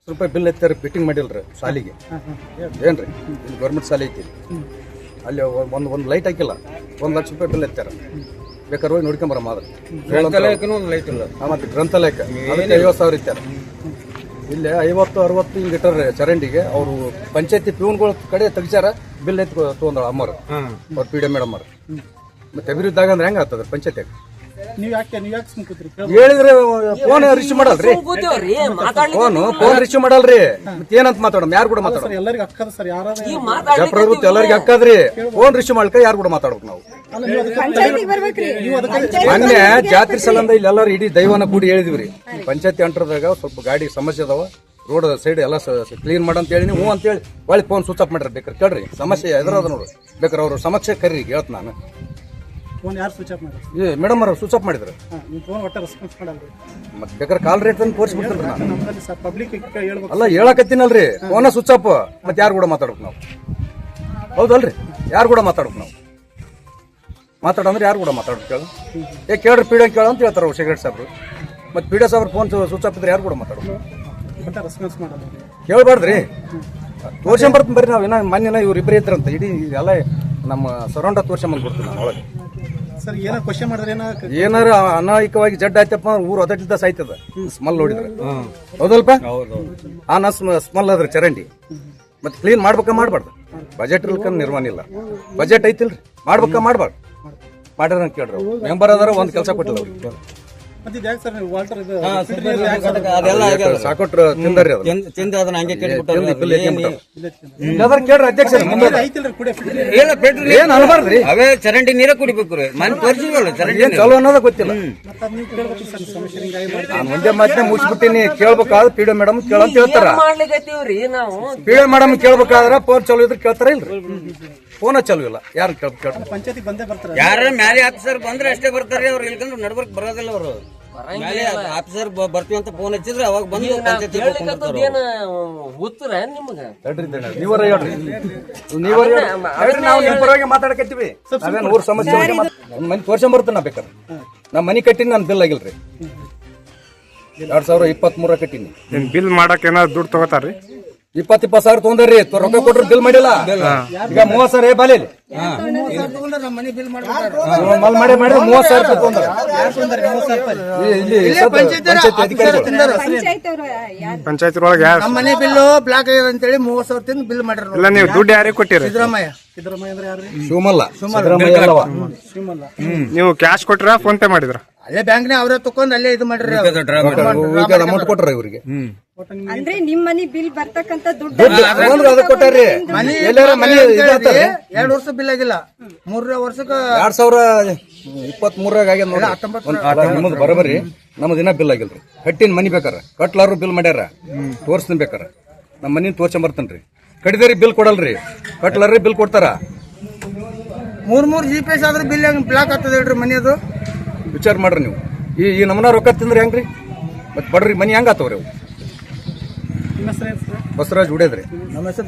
ರೂಪಾಯಿ bill ಎತ್ತಾರ fitting ಮಾಡಿಲ್ರಿ ಶಾಲಿಗೆ ಏನ್ರಿ ಇಲ್ಲಿ ಗೌರ್ಮೆಂಟ್ ಶಾಲೆ ಐತಿ ಅಲ್ಲಿ ಒಂದು ಲೈಟ್ ಹಾಕಿಲ್ಲ 1 ಲಕ್ಷ ರೂಪಾಯಿ ಬಿಲ್ ಎತ್ತಾರ ಬೇಕಾದ್ರೆ ಹೋಗಿ ನೋಡ್ಕೊಂಬರ ಮಾತ್ರ ಲೈಟ್ ಇಲ್ಲ ಮತ್ತೆ ಗ್ರಂಥಾಲಯಕ್ಕೆ ಅದಕ್ಕೆ 50,000 ಇತ್ತಾರ ಇಲ್ಲಿ 50-60 ಹಿಂಗೆ ಇಟ್ಟಾರ್ರಿ ಚರಂಡಿಗೆ ಅವರು ಪಂಚಾಯತಿ ಪ್ಯೂನ್ಗಳ ಕಡೆ ತೆಗಿಸಾರ ಬಿಲ್ ಎತ್ತಿ ತೊಗೊಂಡ್ರ ಅಮ್ಮರು ಅವ್ರ ಪಿ ಡಿ ಮೇಡಮ್ ಅವ್ರು ಮತ್ತೆ ಅಭಿವೃದ್ಧಿ ಆಗಂದ್ರೆ ಹೆಂಗ ಆಗ್ತದೆ ಪಂಚಾಯತಿಯಾಗ ಹೇಳಿದ್ರೆ ಫೋನ್ ರಿಸೀವ್ ಮಾಡಲ್ರಿ ಫೋನ್ ರಿಸೀವ್ ಮಾಡಲ್ರಿ ಮತ್ತೆ ಏನಂತ ಮಾತಾಡೋಣ ಯಾರು ಕೂಡ ಮಾತಾಡೋಣ ಪ್ರವೃತ್ತಿ ಎಲ್ಲರಿಗೆ ಹಕ್ಕದ್ರಿ ಫೋನ್ ರಿಸೀವ್ ಮಾಡ್ಕ ಯಾರು ಕೂಡ ಮಾತಾಡ್ಬೇಕು ನಾವು ಮೊನ್ನೆ ಜಾತ್ರೆ ಸಲಂದ ಇಲ್ಲಿ ಎಲ್ಲರೂ ಇಡೀ ದೈವನ ಕೂಡಿ ಹೇಳಿದ್ವಿ ಪಂಚಾಯತಿ ಅಂಟರದಾಗ ಸ್ವಲ್ಪ ಗಾಡಿ ಸಮಸ್ಯೆ ಅದಾವ ರೋಡ್ ಸೈಡ್ ಎಲ್ಲ ಕ್ಲೀನ್ ಮಾಡಂತ ಹೇಳಿ ಹ್ಞೂ ಅಂತ ಹೇಳಿ ಒಳ್ಳೆ ಫೋನ್ ಸ್ವಿಚ್ ಆಫ್ ಮಾಡ್ರಿ ಬೇಕಾರೆ ಕೇಳ್ರಿ ಸಮಸ್ಯೆ ಎದುರದ ನೋಡ್ರಿ ಬೇಕಾರೆ ಅವ್ರ ಸಮಸ್ಯೆ ಕರೀರಿ ಹೇಳ್ತ ನಾನು ಮೇಡಮ್ ಅವ್ರು ಸ್ವಿಚ್ ಆಫ್ ಮಾಡಿದ್ರು ಮತ್ತೆ ಬೇಕಾದ್ರೆ ಕಾಲ್ ರೇಟ್ ತಂದು ತೋರಿಸ್ಬಿಡ್ತೀನಿ ನಾನು ಅಲ್ಲ ಹೇಳಕತ್ತೀನಲ್ರಿ ಫೋನ ಸ್ವಿಚ್ ಆಫ್ ಮತ್ತೆ ಯಾರು ಕೂಡ ಮಾತಾಡ್ಬೇಕು ನಾವು ಹೌದಲ್ರಿ ಯಾರು ಕೂಡ ಮಾತಾಡ್ಬೇಕು ನಾವು ಮಾತಾಡಂದ್ರೆ ಯಾರು ಕೂಡ ಮಾತಾಡ್ಬೇಕು ಕೇಳು ಕೇಳ್ರಿ ಪಿ ಡಿ ಕೇಳ ಅಂತ ಹೇಳ್ತಾರ ಸೆಕ್ರೆಟರಿ ಸಾಬ್ರು ಮತ್ತೆ ಪಿ ಡಿ ಸಾಬ್ರು ಫೋನ್ ಸ್ವಿಚ್ ಆಫ್ ಇದ್ರೆ ಯಾರು ಕೂಡ ಮಾತಾಡ್ಬೇಕು ಕೇಳ್ಬಾರ್ದ್ರಿ ತೋರ್ಸ್ಕೊಂಬರ್ತೀನಿ ಬರ್ರಿ ನಾವು ಇನ್ನೂ ಮೊನ್ನೆ ಇವ್ರು ಇಬ್ಬರೇ ಇದ್ರಂತ ಇಡೀ ಎಲ್ಲ ನಮ್ಮ ಸರೌಂಡ ತೋರ್ಸ್ಕೊಂಬಂದು ಕೊಡ್ತೀವಿ ನಾನು ಒಳಗೆ ಏನಾರ ಅನಾಯಿಕವಾಗಿ ಜಡ್ ಆಯ್ತಪ್ಪ ಊರು ಅದಟ್ಟಿದ್ದ ಸಾಯ್ತದ ಸ್ಮೆಲ್ ನೋಡಿದ್ರೆ ಹೌದಲ್ಪ ಆ ಸ್ಮೆಲ್ ಅದ್ರಿ ಚರಂಡಿ ಮತ್ತೆ ಕ್ಲೀನ್ ಮಾಡ್ಬೇಕಾ ಮಾಡ್ಬಾರ್ದು ಬಜೆಟ್ ಇಲ್ಕಂದ್ ನಿರ್ವಹಣೆ ಇಲ್ಲ ಬಜೆಟ್ ಐತಿಲ್ರಿ ಮಾಡ್ಬೇಕಾ ಮಾಡ್ಬಾರ್ದು ಮಾಡ್ಯಾರ ಕೇಳ್ರಿ ಮೆಂಬರ್ ಅದಾರ ಒಂದ್ ಕೆಲಸ ಕೊಟ್ಟಿಲ್ಲ ಅವ್ರಿಗೆ ಸಾಕೊಟ್ರು ತಿಂದಾರಿ ಕೇಳ್ರಿ ಅಧ್ಯಕ್ಷ ಏನ್ ಅನ್ಬಾರ್ದ್ರಿ ಅವೇ ಚರಂಡಿ ನೀರ ಕುಡಿಬೇಕು ಚಲೋ ಅನ್ನೋದ ಗೊತ್ತಿಲ್ಲ ನಾನು ಒಂದೇ ಮಾತನ್ನ ಮುಗಿಸ್ಬಿಟ್ಟಿನಿ ಕೇಳ್ಬೇಕಾದ್ರೆ ಪಿ ಡಿ ಮೇಡಮ್ ಕೇಳಂತ ಹೇಳ್ತಾರ ಪಿ ಡಿ ಮೇಡಮ್ ಕೇಳ್ಬೇಕಾದ್ರ ಫೋನ್ ಚಲೋ ಇದ್ರೆ ಕೇಳ್ತಾರ ಇಲ್ರಿ ಫೋನ ಚಲೋ ಇಲ್ಲ ಯಾರು ಕೇಳ್ಬೇಕು ಯಾರ ಮ್ಯಾಲೆ ಆಫೀಸರ್ ಬಂದ್ರೆ ಅಷ್ಟೇ ಬರ್ತಾರೆ ಅವ್ರು ಇಲ್ಕಂದ್ರೆ ನಡ್ಬರ್ಕ್ ಬರೋದಿಲ್ಲ ಅವರು ಆಫೀಸರ್ ಬರ್ತೀವಿ ಅಂತ ಫೋನ್ ಹಚ್ಚಿದ್ರೆ ಅವಾಗ ಬಂದು ನೀವರ ಹೇಳ್ರಿ ನಾವು ನಿಮ್ ಪರವಾಗಿ ಮಾತಾಡಕತ್ತೀವಿ ನಾವೇನು ಊರ್ ಸಮಸ್ಯೆ ಮನೆ ತೋರ್ಸಂಬರ್ತೀನಿ ನಾ ಬೇಕಾದ್ರೆ ನಾ ಮನಿ ಕಟ್ಟಿನಿ ನಾನು ಬಿಲ್ ಆಗಿಲ್ರಿ 2023 ಕಟ್ಟಿನಿ ಬಿಲ್ ಮಾಡಕ್ ಏನಾದ್ರು ದುಡ್ಡು ತಗೋತಾರ್ರಿ 20 ಸಾವಿರ ತೊಗೊಂಡ್ರಿ ರೊಕ್ಕ ಕೊಟ್ರು ಬಿಲ್ ಮಾಡಿಲ್ಲ ಈಗ 30,000 ಬಾಲಿ ಮಾಡಿ 30,000 ಪಂಚಾಯತ್ ಒಳಗೆ ಮನೆ ಬಿಲ್ ಬ್ಲಾಕ್ ಆಗ್ಯದ ಅಂತೇಳಿ 30,000 ತಿಂದು ಬಿಲ್ ಮಾಡ್ರಿ. ಇಲ್ಲ ನೀವು ದುಡ್ಡು ಯಾರಿಗೆ ಕೊಟ್ಟಿರಿ? ಸಿದ್ದರಾಮಯ್ಯ ಶಿವಮಲ್ಲ ನೀವು ಕ್ಯಾಶ್ ಕೊಟ್ರ ಫೋನ್ ಪೇ ಮಾಡಿದ್ರ? ಅಲ್ಲೇ ಬ್ಯಾಂಕ್ ಅವರೇ ತಕೊಂಡ್ ಅಲ್ಲೇ ಇದು ಮಾಡ್ರಿ ಅಮೌಂಟ್ ಕೊಟ್ರ ಇವ್ರಿಗೆ ಅಂದ್ರೆ ನಿಮ್ ಮನಿ ಬಿಲ್ ಬರ್ತಕ್ಕಂತ ದುಡ್ಡು ಕೊಟ್ಟಾರ್ರಿ. ಮನಿ 2 ವರ್ಷ ಬಿಲ್ ಆಗಿಲ್ಲ, 3 ವರ್ಷಕ್ಕೆ 2023 ಆಗ್ಯದ ನೋಡಿ. ನಿಮ್ಮದು ಬರಬರಿ ನಮ್ದು ದಿನ ಬಿಲ್ ಆಗಿಲ್ರಿ. ಕಟ್ಟಿನ ಮನಿ ಬೇಕಾರ ಕಟ್ಲಾರು ಬಿಲ್ ಮಾಡ್ಯಾರ ತೋರ್ಸ್ತೀನಿ ಬೇಕಾರ ನಮ್ಮ ಮನಿ ತೋರ್ಸಂಬರ್ತನ್ರಿ. ಕಡಿದಾರಿ ಬಿಲ್ ಕೊಡಲ್ರಿ, ಕಟ್ಲಾರಿ ಬಿಲ್ ಕೊಡ್ತಾರ. 3 GPS ಆದ್ರೆ ಬಿಲ್ ಹೆಂಗ್ ಬ್ಲಾಕ್ ಆಗ್ತದೆ ಹೇಳ್ರಿ ಮನಿ? ಅದು ವಿಚಾರ ಮಾಡ್ರಿ ನೀವು. ಈ ನಮನ ರೊಕ್ಕ ತಿಂದ್ರಿ ಹೆಂಗ್ರಿ? ಮತ್ತೆ ಬಡ್ರಿ ಮನಿ ಹೆಂಗ ಆತವ್ರಿ ಅವು? ಬಸವರಾಜ್ ಉಡೇದ್ರಿ. ನಮ್ಮ ಹೆಸರು